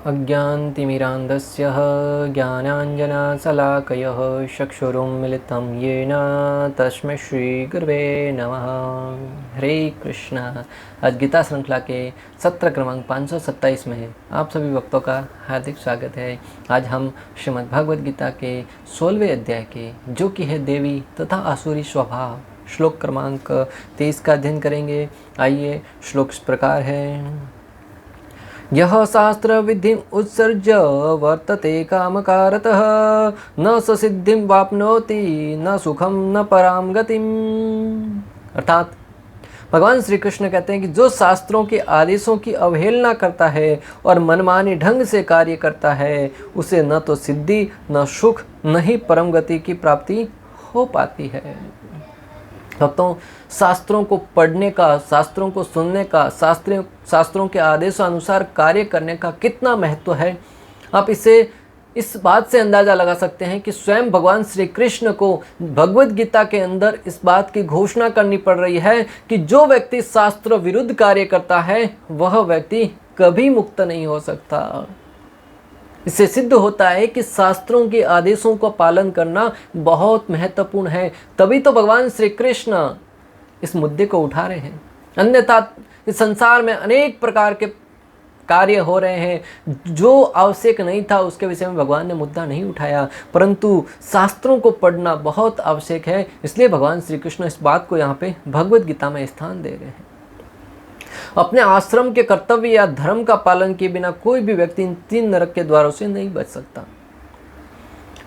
अज्ञानतिमिरान्धस्य ज्ञानाञ्जनशलाकयः चक्षुरुन्मिलितं येन तस्मै श्रीगुरवे नमः। हरे कृष्ण। आज गीता श्रृंखला के सत्र क्रमांक 527 में आप सभी भक्तों का हार्दिक स्वागत है। आज हम श्रीमद् भगवद गीता के 16वें अध्याय के, जो कि है देवी तथा आसुरी स्वभाव, श्लोक क्रमांक 23 का अध्ययन करेंगे। आइए, श्लोक इस प्रकार है। यह शास्त्र विधिम उत्सर्ज्य वर्तते कामकारतः न स सिद्धिं वाप्नोति न सुखम न पराम गतिम। अर्थात भगवान श्री कृष्ण कहते हैं कि जो शास्त्रों के आदेशों की अवहेलना करता है और मनमानी ढंग से कार्य करता है, उसे न तो सिद्धि न सुख न ही परम गति की प्राप्ति हो पाती है। भक्तों, शास्त्रों को पढ़ने का, शास्त्रों को सुनने का, शास्त्रों के आदेशानुसार कार्य करने का कितना महत्व है, आप इस बात से अंदाज़ा लगा सकते हैं कि स्वयं भगवान श्री कृष्ण को भगवद गीता के अंदर इस बात की घोषणा करनी पड़ रही है कि जो व्यक्ति शास्त्र विरुद्ध कार्य करता है वह व्यक्ति कभी मुक्त नहीं हो सकता। इससे सिद्ध होता है कि शास्त्रों के आदेशों का पालन करना बहुत महत्वपूर्ण है। तभी तो भगवान श्री कृष्ण इस मुद्दे को उठा रहे हैं। अन्यथा इस संसार में अनेक प्रकार के कार्य हो रहे हैं, जो आवश्यक नहीं था उसके विषय में भगवान ने मुद्दा नहीं उठाया, परंतु शास्त्रों को पढ़ना बहुत आवश्यक है। इसलिए भगवान श्री कृष्ण इस बात को यहाँ पे भगवद गीता में स्थान दे रहे हैं। अपने आश्रम के कर्तव्य या धर्म का पालन किए बिना कोई भी व्यक्ति इन 3 नरक के द्वारों से नहीं बच सकता।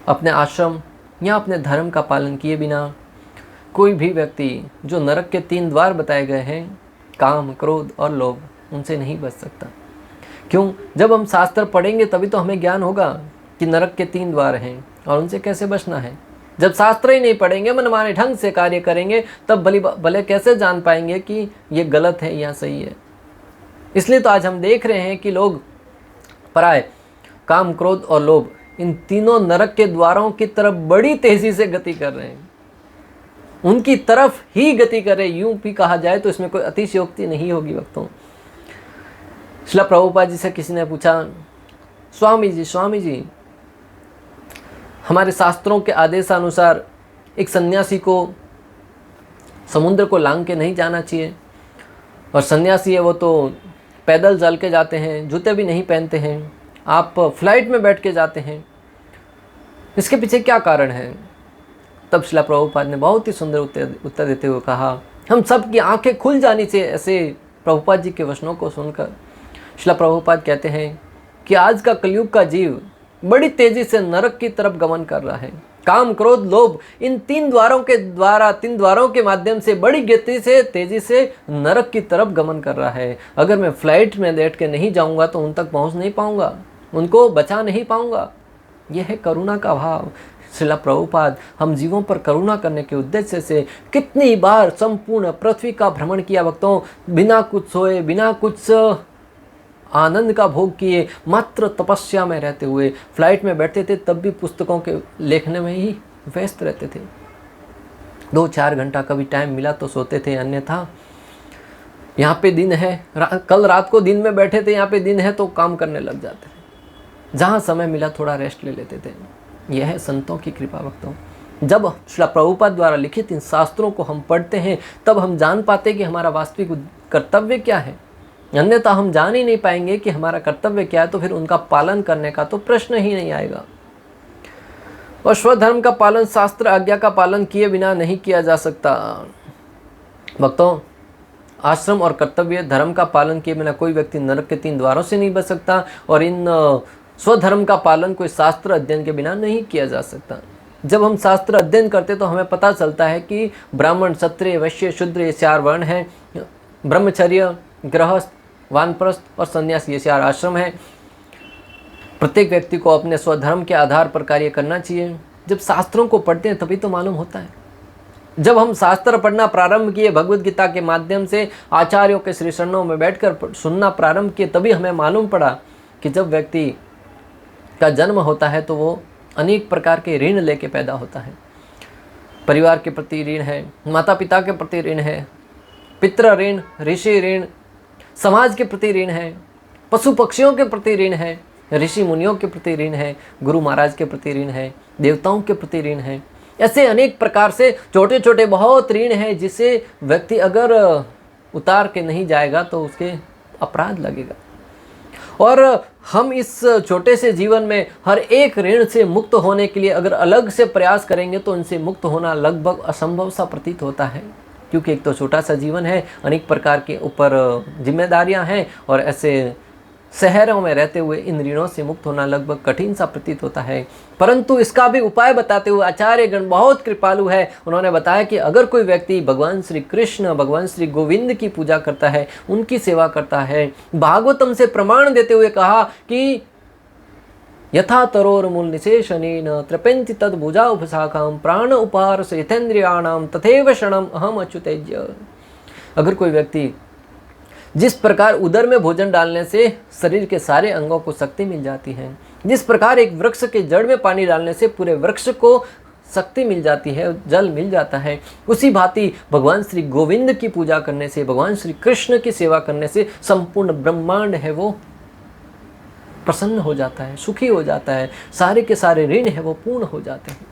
अपने आश्रम या अपने धर्म का पालन किए बिना कोई भी व्यक्ति, जो नरक के 3 द्वार बताए गए हैं, काम, क्रोध और लोभ, उनसे नहीं बच सकता। क्यों? जब हम शास्त्र पढ़ेंगे तभी तो हमें ज्ञान होगा कि नरक के 3 द्वार हैं और उनसे कैसे बचना है। जब शास्त्र ही नहीं पढ़ेंगे, मनमाने ढंग से कार्य करेंगे, तब भले कैसे जान पाएंगे कि ये गलत है या सही है। इसलिए तो आज हम देख रहे हैं कि लोग पराय काम, क्रोध और लोभ, इन तीनों नरक के द्वारों की तरफ बड़ी तेजी से गति कर रहे हैं। उनकी तरफ ही गति कर रहे, यूं भी कहा जाए तो इसमें कोई अतिशयोक्ति नहीं होगी। भक्तों, श्रील प्रभुपाद जी से किसी ने पूछा, स्वामी जी, हमारे शास्त्रों के आदेशानुसार एक सन्यासी को समुद्र को लांग के नहीं जाना चाहिए, और सन्यासी है वो तो पैदल चल के जाते हैं, जूते भी नहीं पहनते हैं, आप फ्लाइट में बैठ के जाते हैं, इसके पीछे क्या कारण है? तब श्रील प्रभुपाद ने बहुत ही सुंदर उत्तर देते हुए कहा, हम सब की आंखें खुल जानी चाहिए। ऐसे प्रभुपाद जी के वचनों को सुनकर श्रील प्रभुपाद कहते हैं कि आज का कलयुग का जीव बड़ी तेजी से नरक की तरफ गमन कर रहा है। काम, क्रोध, लोभ, इन 3 द्वारों के माध्यम से बड़ी गति से, तेजी से नरक की तरफ गमन कर रहा है। अगर मैं फ्लाइट में बैठ के नहीं जाऊंगा तो उन तक पहुंच नहीं पाऊंगा, उनको बचा नहीं पाऊंगा। यह है करुणा का भाव। श्रील प्रभुपाद हम जीवों पर करुणा करने के उद्देश्य से कितनी बार संपूर्ण पृथ्वी का भ्रमण किया। भक्तों, बिना कुछ सोए, बिना कुछ आनंद का भोग किए, मात्र तपस्या में रहते हुए फ्लाइट में बैठते थे, तब भी पुस्तकों के लेखने में ही व्यस्त रहते थे। 2-4 घंटा कभी टाइम मिला तो सोते थे, अन्यथा यहाँ पे दिन है, कल रात को दिन में बैठे थे, यहाँ पे दिन है तो काम करने लग जाते थे। जहाँ समय मिला थोड़ा रेस्ट ले लेते थे। यह है संतों की कृपा। भक्तों, जब श्रील प्रभुपाद द्वारा लिखित इन शास्त्रों को हम पढ़ते हैं, तब हम जान पाते कि हमारा वास्तविक कर्तव्य क्या है। अन्यथा हम जान ही नहीं पाएंगे कि हमारा कर्तव्य क्या है, तो फिर उनका पालन करने का तो प्रश्न ही नहीं आएगा। और स्वधर्म का पालन शास्त्र आज्ञा का पालन किए बिना नहीं किया जा सकता। भक्तों, आश्रम और कर्तव्य धर्म का पालन किए बिना कोई व्यक्ति नरक के 3 द्वारों से नहीं बच सकता, और इन स्वधर्म का पालन कोई शास्त्र अध्ययन के बिना नहीं किया जा सकता। जब हम शास्त्र अध्ययन करते तो हमें पता चलता है कि ब्राह्मण, क्षत्रिय, वैश्य, शूद्र, ये 4 वर्ण हैं। ब्रह्मचर्य, गृहस्थ, वानप्रस्थ और संन्यास, ये 4 आश्रम हैं। प्रत्येक व्यक्ति को अपने स्वधर्म के आधार पर कार्य करना चाहिए। जब शास्त्रों को पढ़ते हैं तभी तो मालूम होता है। जब हम शास्त्र पढ़ना प्रारंभ किए, भगवद गीता के माध्यम से आचार्यों के श्री चरणों में बैठकर सुनना प्रारंभ किए, तभी हमें मालूम पड़ा कि जब व्यक्ति का जन्म होता है तो वो अनेक प्रकार के ऋण लेके पैदा होता है। परिवार के प्रति ऋण है, माता पिता के प्रति ऋण है, पितृ ऋण, ऋषि ऋण, समाज के प्रति ऋण है, पशु पक्षियों के प्रति ऋण है, ऋषि मुनियों के प्रति ऋण है, गुरु महाराज के प्रति ऋण है, देवताओं के प्रति ऋण है। ऐसे अनेक प्रकार से छोटे छोटे बहुत ऋण है जिसे व्यक्ति अगर उतार के नहीं जाएगा तो उसके अपराध लगेगा। और हम इस छोटे से जीवन में हर एक ऋण से मुक्त होने के लिए अगर अलग से प्रयास करेंगे तो इनसे मुक्त होना लगभग असंभव सा प्रतीत होता है, क्योंकि एक तो छोटा सा जीवन है, अनेक प्रकार के ऊपर जिम्मेदारियां हैं, और ऐसे शहरों में रहते हुए इन ऋणों से मुक्त होना लगभग कठिन सा प्रतीत होता है। परंतु इसका भी उपाय बताते हुए आचार्य गण बहुत कृपालु है। उन्होंने बताया कि अगर कोई व्यक्ति भगवान श्री कृष्ण, भगवान श्री गोविंद की पूजा करता है, उनकी सेवा करता है, भागवतम से प्रमाण देते हुए कहा कि यथा तरोर मूल निशेषणेन त्रपेन्ति तद भुजा उपशाखाम प्राण उपार से यथेन्द्रियाणाम तथैव क्षणम अहम अच्युतेज्य। अगर कोई व्यक्ति जिस प्रकार उदर में भोजन डालने से शरीर के सारे अंगों को शक्ति मिल जाती है, जिस प्रकार एक वृक्ष के जड़ में पानी डालने से पूरे वृक्ष को शक्ति मिल जाती है, जल मिल जाता है, उसी भांति भगवान श्री गोविंद की पूजा करने से, भगवान श्री कृष्ण की सेवा करने से संपूर्ण ब्रह्मांड है वो प्रसन्न हो जाता है, सुखी हो जाता है, सारे के सारे ऋण है वो पूर्ण हो जाते हैं।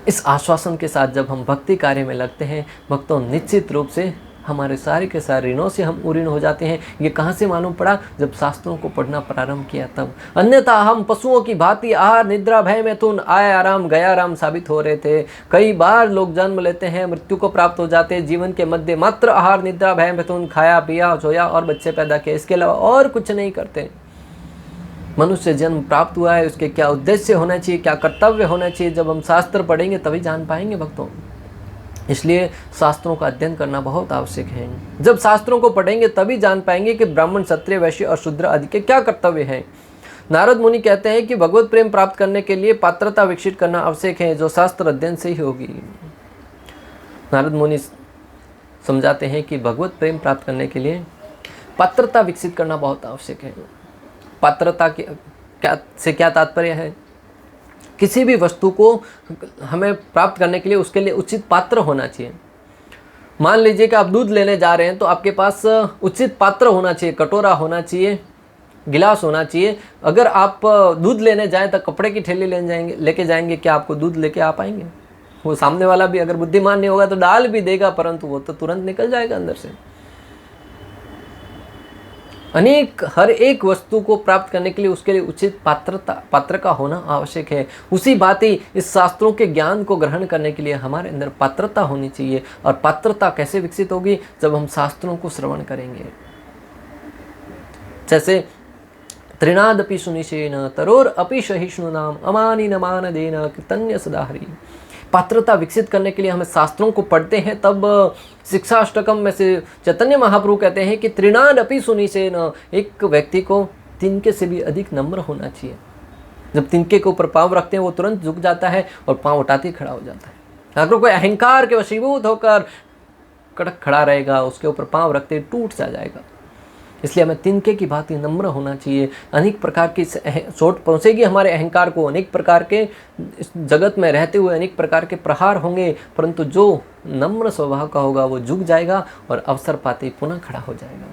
इस आश्वासन के साथ जब हम भक्ति कार्य में लगते हैं भक्तों, निश्चित रूप से हमारे सारे के सारे ऋणों से हम उऋण हो जाते हैं। ये कहाँ से मालूम पड़ा? जब शास्त्रों को पढ़ना प्रारंभ किया तब। अन्यथा हम पशुओं की भांति आहार निद्रा भय मैथुन आया आराम गया आराम साबित हो रहे थे। कई बार लोग जन्म लेते हैं, मृत्यु को प्राप्त हो जाते हैं, जीवन के मध्य मात्र आहार निद्रा भय मैथुन, खाया पिया सोया और बच्चे पैदा किए, इसके अलावा और कुछ नहीं करते। मनुष्य जन्म प्राप्त हुआ है, उसके क्या उद्देश्य होना चाहिए, क्या कर्तव्य होना चाहिए, जब हम शास्त्र पढ़ेंगे तभी जान पाएंगे भक्तों। इसलिए शास्त्रों का अध्ययन करना बहुत आवश्यक है। जब शास्त्रों को पढ़ेंगे तभी जान पाएंगे कि ब्राह्मण, क्षत्रिय, वैश्य और शूद्र आदि के क्या कर्तव्य हैं। नारद मुनि कहते हैं कि भगवत प्रेम प्राप्त करने के लिए पात्रता विकसित करना आवश्यक है, जो शास्त्र अध्ययन से ही होगी। नारद मुनि समझाते हैं कि भगवत प्रेम प्राप्त करने के लिए पात्रता विकसित करना बहुत आवश्यक है। पात्रता से क्या तात्पर्य है? किसी भी वस्तु को हमें प्राप्त करने के लिए उसके लिए उचित पात्र होना चाहिए। मान लीजिए कि आप दूध लेने जा रहे हैं तो आपके पास उचित पात्र होना चाहिए, कटोरा होना चाहिए, गिलास होना चाहिए। अगर आप दूध लेने जाएं तो कपड़े की थैली लेके जाएंगे, क्या आपको दूध लेके आ पाएंगे? वो सामने वाला भी अगर बुद्धिमान नहीं होगा तो डाल भी देगा, परंतु वो तो तुरंत निकल जाएगा अंदर से। हर एक वस्तु को प्राप्त करने के लिए उसके लिए उचित पात्र का होना आवश्यक है। उसी भांति इस शास्त्रों के ज्ञान को ग्रहण करने के लिए हमारे अंदर पात्रता होनी चाहिए। और पात्रता कैसे विकसित होगी? जब हम शास्त्रों को श्रवण करेंगे। जैसे त्रिनादपि सुनिशेन तरोर अपि सहिष्णुनाम अमानि न मानदेन कृतन्य सदाहरि। पात्रता विकसित करने के लिए हमें शास्त्रों को पढ़ते हैं, तब शिक्षाष्टकम में से चैतन्य महाप्रभु कहते हैं कि त्रिनादपि सुनिशेन, एक व्यक्ति को तिनके से भी अधिक नम्र होना चाहिए। जब तिनके के ऊपर पांव रखते हैं वो तुरंत झुक जाता है और पांव उठाते ही खड़ा हो जाता है। अगर कोई अहंकार के वशीभूत होकर कड़क खड़ा रहेगा, उसके ऊपर पांव रखते ही टूट जाएगा। इसलिए हमें तिनके की भांति नम्र होना चाहिए। अनेक प्रकार की चोट पहुँचेगी हमारे अहंकार को, अनेक प्रकार के इस जगत में रहते हुए अनेक प्रकार के प्रहार होंगे, परंतु जो नम्र स्वभाव का होगा वो झुक जाएगा और अवसर पाते पुनः खड़ा हो जाएगा।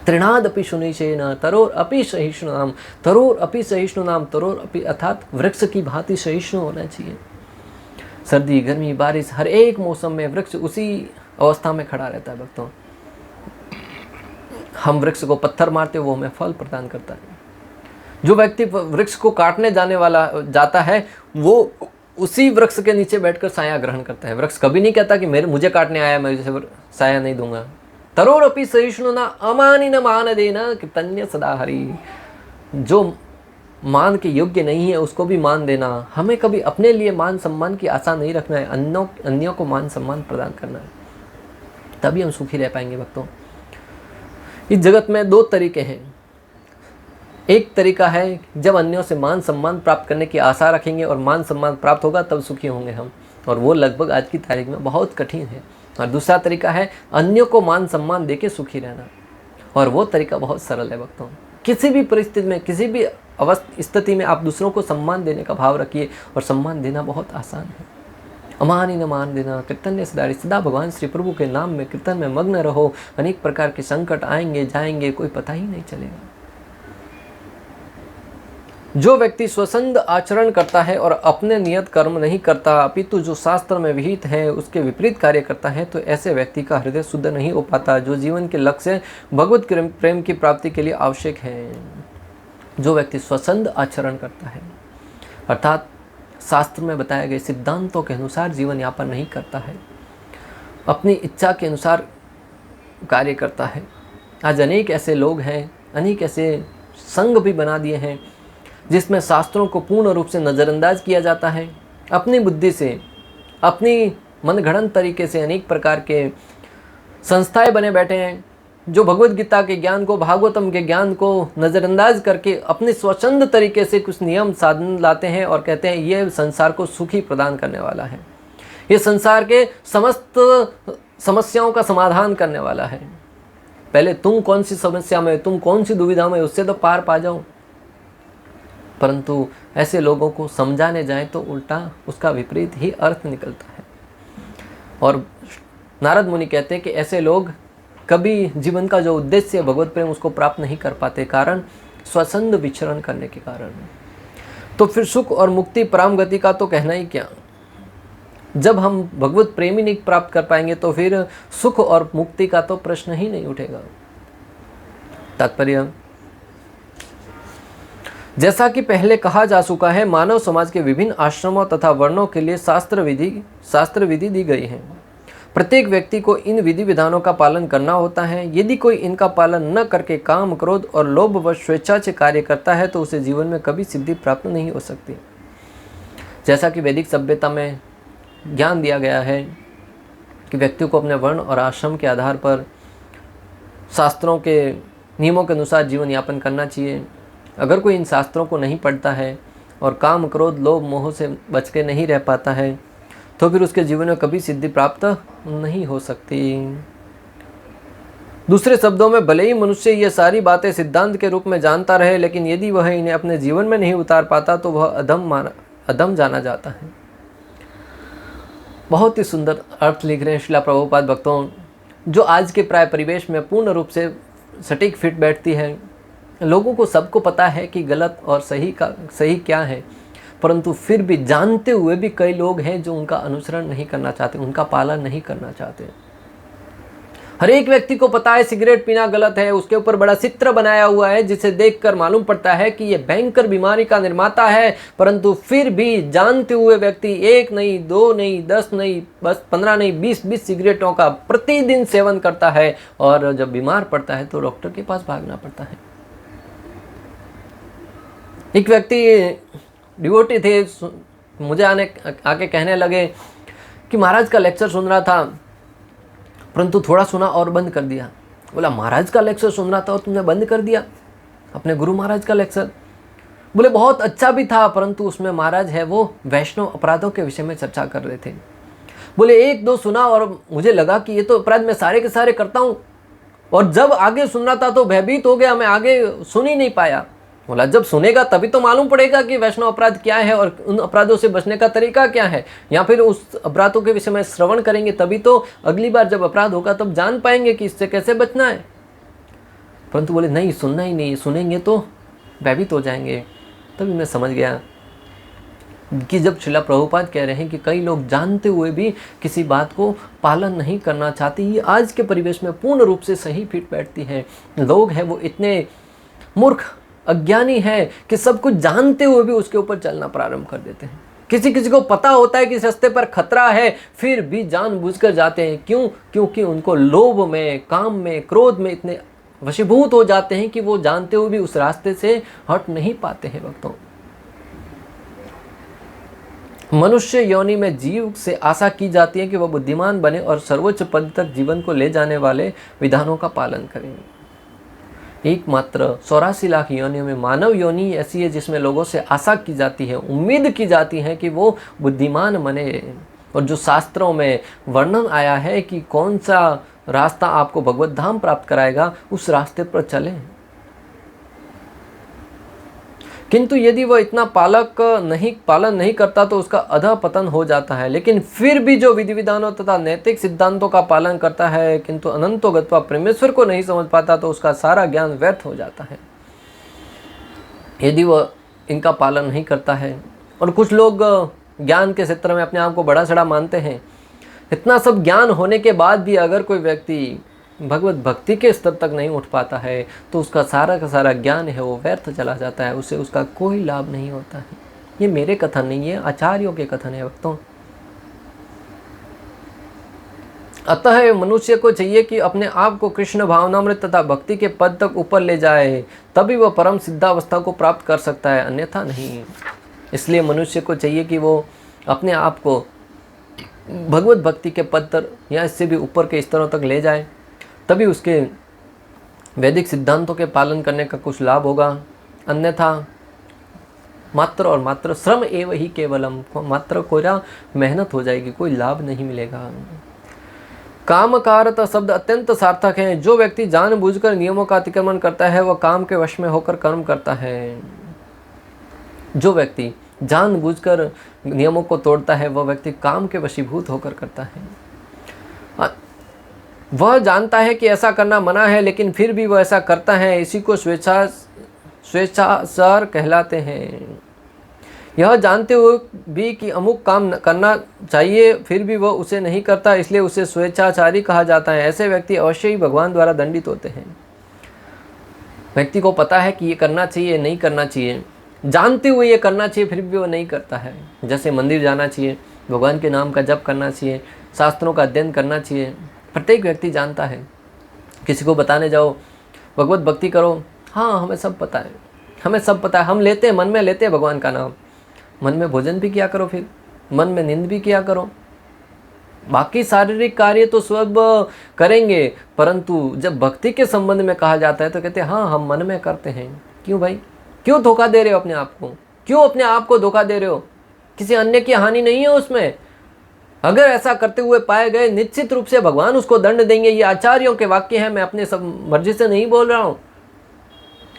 त्रिनादपि सुनिशेन तरोर अपि सहिष्णुनाम, तरोर अपि सहिष्णुनाम, तरोर अपि अर्थात वृक्ष की भांति सहिष्णु होना चाहिए। सर्दी, गर्मी, बारिश, हर एक मौसम में वृक्ष उसी अवस्था में खड़ा रहता है भक्तों। हम वृक्ष को पत्थर मारते वो हमें फल प्रदान करता है। जो व्यक्ति वृक्ष को काटने जाता है वो उसी वृक्ष के नीचे बैठकर साया ग्रहण करता है। वृक्ष कभी नहीं कहता कि मुझे काटने आया, मैं इसे साया नहीं दूंगा। तरोरपि सहिष्णुना अमानि न मानदेन कृतन्य सदाहरि। जो मान के योग्य नहीं है उसको भी मान देना। हमें कभी अपने लिए मान सम्मान की आशा नहीं रखना है, अन्यों को मान सम्मान प्रदान करना है, तभी हम सुखी रह पाएंगे भक्तों। इस जगत में दो तरीके हैं। एक तरीका है जब अन्यों से मान सम्मान प्राप्त करने की आशा रखेंगे और मान सम्मान प्राप्त होगा तब सुखी होंगे हम, और वो लगभग आज की तारीख में बहुत कठिन है। और दूसरा तरीका है अन्यों को मान सम्मान देके सुखी रहना, और वो तरीका बहुत सरल है भक्तों। किसी भी परिस्थिति में, किसी भी स्थिति में आप दूसरों को सम्मान देने का भाव रखिए, और सम्मान देना बहुत आसान है। अमानि न मान देना कीर्तन्य सदाहरि। सदा भगवान श्री प्रभु के नाम में कीर्तन में मग्न रहो। अनेक प्रकार के संकट आएंगे जाएंगे, कोई पता ही नहीं चलेगा। जो व्यक्ति स्वसंद आचरण करता है और अपने नियत कर्म नहीं करता अपितु जो शास्त्र में विहित है उसके विपरीत कार्य करता है, तो ऐसे व्यक्ति का हृदय शुद्ध नहीं हो पाता, जो जीवन के लक्ष्य भगवत प्रेम की प्राप्ति के लिए आवश्यक है। जो व्यक्ति स्वसंद आचरण करता है अर्थात शास्त्र में बताए गए सिद्धांतों के अनुसार जीवन यापन नहीं करता है, अपनी इच्छा के अनुसार कार्य करता है। आज अनेक ऐसे लोग हैं, अनेक ऐसे संघ भी बना दिए हैं जिसमें शास्त्रों को पूर्ण रूप से नज़रअंदाज किया जाता है। अपनी बुद्धि से, अपनी मनगढ़ंत तरीके से अनेक प्रकार के संस्थाएं बने बैठे हैं जो भगवत गीता के ज्ञान को, भागवतम के ज्ञान को नज़रअंदाज करके अपने स्वच्छंद तरीके से कुछ नियम साधन लाते हैं और कहते हैं ये संसार को सुखी प्रदान करने वाला है, ये संसार के समस्त समस्याओं का समाधान करने वाला है। पहले तुम कौन सी समस्या में, तुम कौन सी दुविधा में, उससे तो पार पा जाओ। परंतु ऐसे लोगों को समझाने जाए तो उल्टा उसका विपरीत ही अर्थ निकलता है। और नारद मुनि कहते हैं कि ऐसे लोग कभी जीवन का जो उद्देश्य है भगवत प्रेम उसको प्राप्त नहीं कर पाते, कारण स्वसंद विचरण करने के कारण। तो फिर सुख और मुक्ति परम गति का तो कहना ही क्या। जब हम भगवत प्रेम ही नहीं प्राप्त कर पाएंगे तो फिर सुख और मुक्ति का तो प्रश्न ही नहीं उठेगा। तात्पर्य, जैसा कि पहले कहा जा चुका है, मानव समाज के विभिन्न आश्रमों तथा वर्णों के लिए शास्त्र विधि दी गई है। प्रत्येक व्यक्ति को इन विधि विधानों का पालन करना होता है। यदि कोई इनका पालन न करके काम, क्रोध और लोभ व स्वेच्छा से कार्य करता है तो उसे जीवन में कभी सिद्धि प्राप्त नहीं हो सकती। जैसा कि वैदिक सभ्यता में ज्ञान दिया गया है कि व्यक्ति को अपने वर्ण और आश्रम के आधार पर शास्त्रों के नियमों के अनुसार जीवन यापन करना चाहिए। अगर कोई इन शास्त्रों को नहीं पढ़ता है और काम, क्रोध, लोभ, मोह से बच के नहीं रह पाता है तो फिर उसके जीवन में कभी सिद्धि प्राप्त नहीं हो सकती। दूसरे शब्दों में, भले ही मनुष्य ये सारी बातें सिद्धांत के रूप में जानता रहे, लेकिन यदि वह इन्हें अपने जीवन में नहीं उतार पाता तो वह अधम जाना जाता है। बहुत ही सुंदर अर्थ लिख रहे हैं श्रील प्रभुपाद भक्तों, जो आज के प्राय परिवेश में पूर्ण रूप से सटीक फिट बैठती है। लोगों को सबको पता है कि गलत और सही क्या है, परंतु फिर भी जानते हुए भी कई लोग हैं जो उनका अनुसरण नहीं करना चाहते, उनका पालन नहीं करना चाहते। हर एक व्यक्ति को पता है सिगरेट पीना गलत है, उसके ऊपर बड़ा चित्र बनाया हुआ है जिसे देखकर मालूम पड़ता है कि यह भयंकर बीमारी का निर्माता है, परंतु फिर भी जानते हुए व्यक्ति 1 नहीं, 2 नहीं, 10 नहीं, बस 15 नहीं, 20 सिगरेटों का प्रतिदिन सेवन करता है और जब बीमार पड़ता है तो डॉक्टर के पास भागना पड़ता है। एक व्यक्ति डिवोटी थे, मुझे आके कहने लगे कि महाराज का लेक्चर सुन रहा था परंतु थोड़ा सुना और बंद कर दिया। बोला, महाराज का लेक्चर सुन रहा था और तुमने बंद कर दिया? अपने गुरु महाराज का लेक्चर? बोले, बहुत अच्छा भी था परंतु उसमें महाराज है वो वैष्णव अपराधों के विषय में चर्चा कर रहे थे। बोले, 1-2 सुना और मुझे लगा कि ये तो अपराध मैं सारे के सारे करता हूँ, और जब आगे सुन रहा था तो भयभीत हो गया, मैं आगे सुन ही नहीं पाया। बोला, जब सुनेगा तभी तो मालूम पड़ेगा कि वैष्णव अपराध क्या है और उन अपराधों से बचने का तरीका क्या है, या फिर उस अपराधों के विषय में श्रवण करेंगे तभी तो अगली बार जब अपराध होगा तब जान पाएंगे कि इससे कैसे बचना है। परंतु बोले, नहीं, सुनना ही नहीं, सुनेंगे तो भयभीत हो जाएंगे। तभी मैं समझ गया कि जब श्रील प्रभुपाद कह रहे हैं कि कई लोग जानते हुए भी किसी बात को पालन नहीं करना चाहते, ये आज के परिवेश में पूर्ण रूप से सही फिट बैठती है। लोग हैं वो इतने मूर्ख, अज्ञानी है कि सब कुछ जानते हुए भी उसके ऊपर चलना प्रारंभ कर देते हैं। किसी को पता होता है कि इस रास्ते पर खतरा है, फिर भी जानबूझकर जाते हैं। क्यों? क्योंकि उनको लोभ में, काम में, क्रोध में इतने वशीभूत हो जाते हैं कि वो जानते हुए भी उस रास्ते से हट नहीं पाते हैं। भक्तों, मनुष्य योनि में जीव से आशा की जाती है कि वह बुद्धिमान बने और सर्वोच्च पद तक जीवन को ले जाने वाले विधानों का पालन करेंगे। एकमात्र 84 लाख योनियों में मानव योनि ऐसी है जिसमें लोगों से आशा की जाती है, उम्मीद की जाती है कि वो बुद्धिमान बने। और जो शास्त्रों में वर्णन आया है कि कौन सा रास्ता आपको भगवत धाम प्राप्त कराएगा, उस रास्ते पर चलें। किंतु यदि वह इतना पालन नहीं करता तो उसका अधःपतन हो जाता है। लेकिन फिर भी जो विधि विधानों तथा नैतिक सिद्धांतों का पालन करता है किंतु अनंतो गत्वा परमेश्वर को नहीं समझ पाता तो उसका सारा ज्ञान व्यर्थ हो जाता है। यदि वह इनका पालन नहीं करता है। और कुछ लोग ज्ञान के क्षेत्र में अपने आप को बड़ा सड़ा मानते हैं। इतना सब ज्ञान होने के बाद भी अगर कोई व्यक्ति भगवत भक्ति के स्तर तक नहीं उठ पाता है तो उसका सारा का सारा ज्ञान है वो व्यर्थ चला जाता है, उससे उसका कोई लाभ नहीं होता है। ये मेरे कथन नहीं है, आचार्यों के कथन है भक्तों। अतः मनुष्य को चाहिए कि अपने आप को कृष्ण भावनामृत तथा भक्ति के पद तक ऊपर ले जाए, तभी वह परम सिद्धावस्था को प्राप्त कर सकता है, अन्यथा नहीं। इसलिए मनुष्य को चाहिए कि वो अपने आप को भगवत भक्ति के पद तक या इससे भी ऊपर के स्तरों तक ले जाए, तभी उसके वैदिक सिद्धांतों के पालन करने का कुछ लाभ होगा। अन्यथा मात्र और मात्र श्रम एवं ही केवलम, मात्र कोई मेहनत हो जाएगी, कोई लाभ नहीं मिलेगा। कामकारत शब्द अत्यंत सार्थक है। जो व्यक्ति जानबूझकर नियमों का अतिक्रमण करता है वह काम के वश में होकर कर्म करता है। जो व्यक्ति जानबूझकर नियमों को तोड़ता है वह व्यक्ति काम के वशीभूत होकर करता है। वह जानता है कि ऐसा करना मना है लेकिन फिर भी वह ऐसा करता है, इसी को स्वेच्छाचार कहलाते हैं। यह जानते हुए भी कि अमुक काम करना चाहिए फिर भी वह उसे नहीं करता, इसलिए उसे स्वेच्छाचारी कहा जाता है। ऐसे व्यक्ति अवश्य ही भगवान द्वारा दंडित होते हैं। व्यक्ति को पता है कि ये करना चाहिए नहीं करना चाहिए, जानते हुए ये करना चाहिए फिर भी वो नहीं करता है। जैसे मंदिर जाना चाहिए, भगवान के नाम का जप करना चाहिए, शास्त्रों का अध्ययन करना चाहिए, प्रत्येक व्यक्ति जानता है। किसी को बताने जाओ भगवत भक्ति करो, हाँ हमें सब पता है, हमें सब पता है, हम लेते हैं, मन में लेते हैं भगवान का नाम, मन में भोजन भी किया करो, फिर मन में नींद भी किया करो, बाकी शारीरिक कार्य तो सब करेंगे, परंतु जब भक्ति के संबंध में कहा जाता है तो कहते हैं हाँ हम मन में करते हैं। क्यों भाई, क्यों धोखा दे रहे हो अपने आप को, क्यों अपने आप को धोखा दे रहे हो? किसी अन्य की हानि नहीं है उसमें। अगर ऐसा करते हुए पाए गए निश्चित रूप से भगवान उसको दंड देंगे। ये आचार्यों के वाक्य हैं, मैं अपने सब मर्जी से नहीं बोल रहा हूँ।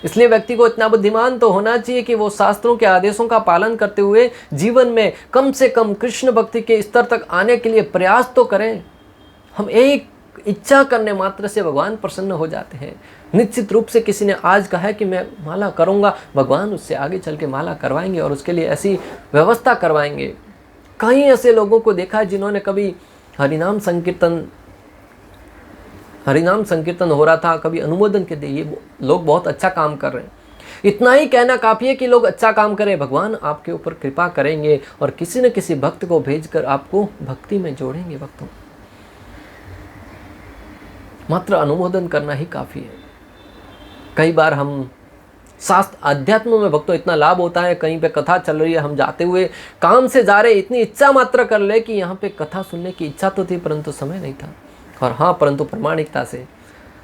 इसलिए व्यक्ति को इतना बुद्धिमान तो होना चाहिए कि वो शास्त्रों के आदेशों का पालन करते हुए जीवन में कम से कम कृष्ण भक्ति के स्तर तक आने के लिए प्रयास तो करें। हम एक इच्छा करने मात्र से भगवान प्रसन्न हो जाते हैं। निश्चित रूप से किसी ने आज कहा है कि मैं माला करूँगा, भगवान उससे आगे चल के माला करवाएंगे और उसके लिए ऐसी व्यवस्था करवाएंगे। कई ऐसे लोगों को देखा है जिन्होंने कभी हरिनाम संकीर्तन हो रहा था, कभी अनुमोदन के दिए, ये लोग बहुत अच्छा काम कर रहे हैं। इतना ही कहना काफ़ी है कि लोग अच्छा काम करें, भगवान आपके ऊपर कृपा करेंगे और किसी न किसी भक्त को भेजकर आपको भक्ति में जोड़ेंगे। भक्तों, मात्र अनुमोदन करना ही काफ़ी है। कई बार हम शास्त्र अध्यात्म में भक्तों इतना लाभ होता है, कहीं पे कथा चल रही है, हम जाते हुए काम से जा रहे, इतनी इच्छा मात्र कर ले कि यहाँ पे कथा सुनने की इच्छा तो थी परंतु समय नहीं था। और हाँ, परंतु प्रामाणिकता से,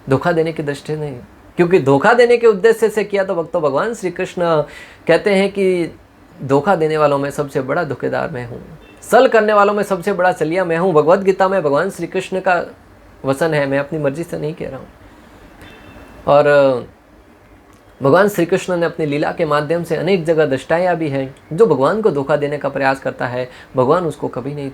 धोखा देने की दृष्टि नहीं, क्योंकि धोखा देने के उद्देश्य से किया तो भक्तों भगवान श्री कृष्ण कहते हैं कि धोखा देने वालों में सबसे बड़ा धोखेदार मैं हूँ, सल करने वालों में सबसे बड़ा चलिया मैं हूँ। भगवद गीता में भगवान श्री कृष्ण का वचन है, मैं अपनी मर्जी से नहीं कह रहा हूँ। और भगवान श्री कृष्ण ने अपनी लीला के माध्यम से अनेक जगह दृष्टाया भी है। जो भगवान को धोखा देने का प्रयास करता है भगवान उसको कभी नहीं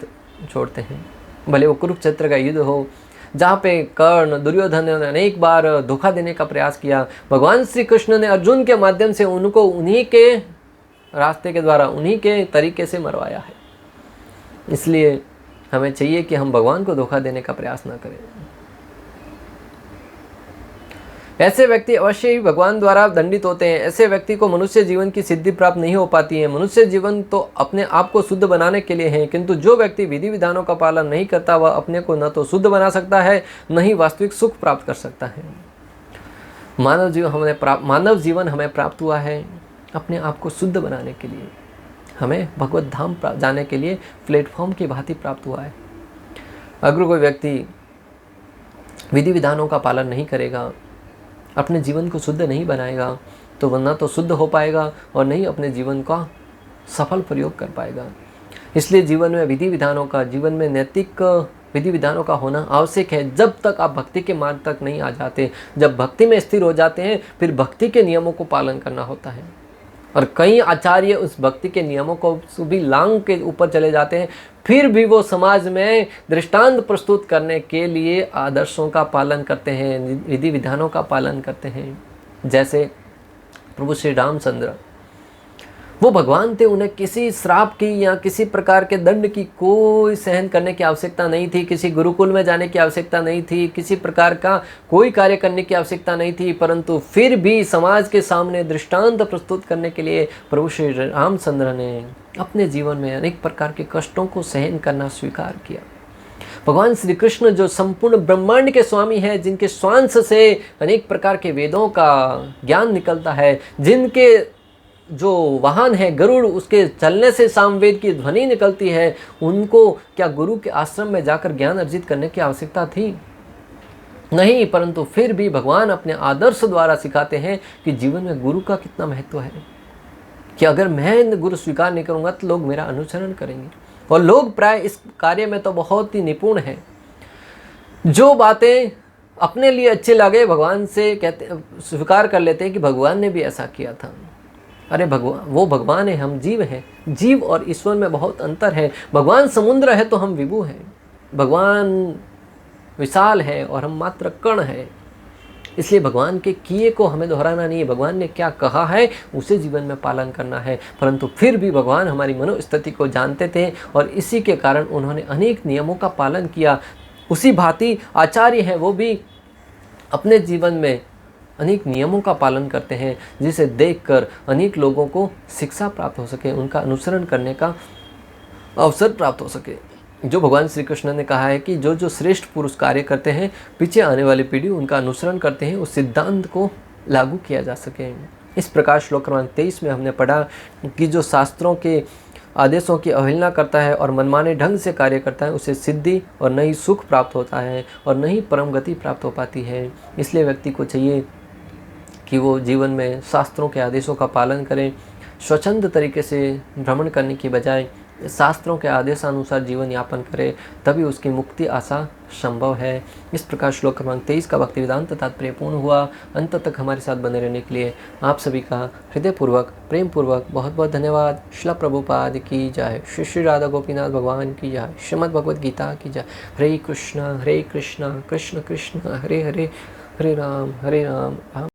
छोड़ते हैं। भले वो कुरुक्षेत्र का युद्ध हो, जहाँ पे कर्ण दुर्योधन ने अनेक बार धोखा देने का प्रयास किया, भगवान श्री कृष्ण ने अर्जुन के माध्यम से उनको उन्हीं के रास्ते के द्वारा, उन्हीं के तरीके से मरवाया है। इसलिए हमें चाहिए कि हम भगवान को धोखा देने का प्रयास न करें। ऐसे व्यक्ति अवश्य ही भगवान द्वारा दंडित होते हैं। ऐसे व्यक्ति को मनुष्य जीवन की सिद्धि प्राप्त नहीं हो पाती है। मनुष्य जीवन तो अपने आप को शुद्ध बनाने के लिए है, किंतु जो व्यक्ति विधि विधानों का पालन नहीं करता वह अपने को न तो शुद्ध बना सकता है न ही वास्तविक सुख प्राप्त कर सकता है। मानव जीवन हमें प्राप्त हुआ है अपने आप को शुद्ध बनाने के लिए, हमें भगवत धाम जाने के लिए प्लेटफॉर्म की भांति प्राप्त हुआ है। अगर कोई व्यक्ति विधि विधानों का पालन नहीं करेगा, अपने जीवन को शुद्ध नहीं बनाएगा, तो वह न तो शुद्ध हो पाएगा और न ही अपने जीवन का सफल प्रयोग कर पाएगा। इसलिए जीवन में विधि विधानों का, जीवन में नैतिक विधि विधानों का होना आवश्यक है। जब तक आप भक्ति के मार्ग तक नहीं आ जाते, जब भक्ति में स्थिर हो जाते हैं, फिर भक्ति के नियमों को पालन करना होता है। और कई आचार्य उस भक्ति के नियमों को भी लांग के ऊपर चले जाते हैं, फिर भी वो समाज में दृष्टांत प्रस्तुत करने के लिए आदर्शों का पालन करते हैं, विधि विधानों का पालन करते हैं। जैसे प्रभु श्री रामचंद्र, वो भगवान थे, उन्हें किसी श्राप की या किसी प्रकार के दंड की कोई सहन करने की आवश्यकता नहीं थी, किसी गुरुकुल में जाने की आवश्यकता नहीं थी, किसी प्रकार का कोई कार्य करने की आवश्यकता नहीं थी। परंतु फिर भी समाज के सामने दृष्टांत प्रस्तुत करने के लिए प्रभु श्री रामचंद्र ने अपने जीवन में अनेक प्रकार के कष्टों को सहन करना स्वीकार किया। भगवान श्री कृष्ण जो संपूर्ण ब्रह्मांड के स्वामी हैं, जिनके श्वास से अनेक प्रकार के वेदों का ज्ञान निकलता है, जिनके जो वाहन है गरुड़, उसके चलने से सामवेद की ध्वनि निकलती है, उनको क्या गुरु के आश्रम में जाकर ज्ञान अर्जित करने की आवश्यकता थी? नहीं। परंतु फिर भी भगवान अपने आदर्श द्वारा सिखाते हैं कि जीवन में गुरु का कितना महत्व है, कि अगर मैं गुरु स्वीकार नहीं करूंगा तो लोग मेरा अनुसरण करेंगे। और लोग प्राय इस कार्य में तो बहुत ही निपुण हैं। जो बातें अपने लिए अच्छे लगे भगवान से कहते स्वीकार कर लेते हैं कि भगवान ने भी ऐसा किया था। अरे भगवान, वो भगवान है, हम जीव हैं। जीव और ईश्वर में बहुत अंतर है। भगवान समुद्र है तो हम विभु हैं, भगवान विशाल है और हम मात्र कण है। इसलिए भगवान के किए को हमें दोहराना नहीं है, भगवान ने क्या कहा है उसे जीवन में पालन करना है। परंतु फिर भी भगवान हमारी मनोस्थिति को जानते थे और इसी के कारण उन्होंने अनेक नियमों का पालन किया। उसी भांति आचार्य हैं, वो भी अपने जीवन में अनेक नियमों का पालन करते हैं, जिसे देखकर अनेक लोगों को शिक्षा प्राप्त हो सके, उनका अनुसरण करने का अवसर प्राप्त हो सके। जो भगवान श्री कृष्ण ने कहा है कि जो जो श्रेष्ठ पुरुष कार्य करते हैं, पीछे आने वाली पीढ़ी उनका अनुसरण करते हैं, उस सिद्धांत को लागू किया जा सके। इस प्रकार श्लोक क्रमांक 23 में हमने पढ़ा कि जो शास्त्रों के आदेशों की अवहेलना करता है और मनमाने ढंग से कार्य करता है, उसे सिद्धि और न ही सुख प्राप्त होता है और न ही परम गति प्राप्त हो पाती है। इसलिए व्यक्ति को चाहिए कि वो जीवन में शास्त्रों के आदेशों का पालन करें, स्वच्छंद तरीके से भ्रमण करने की बजाय शास्त्रों के आदेशानुसार जीवन यापन करे, तभी उसकी मुक्ति आशा संभव है। इस प्रकार श्लोक क्रमांक 23 का भक्ति वेदांत तात्पर्य पूर्ण हुआ। अंत तक हमारे साथ बने रहने के लिए आप सभी का हृदयपूर्वक प्रेम पूर्वक बहुत बहुत धन्यवाद। श्रील प्रभुपाद की जय, श्री श्री राधा गोपीनाथ भगवान की जय, श्रीमद् भगवद गीता की जय। हरे कृष्णा कृष्ण कृष्ण हरे हरे, हरे राम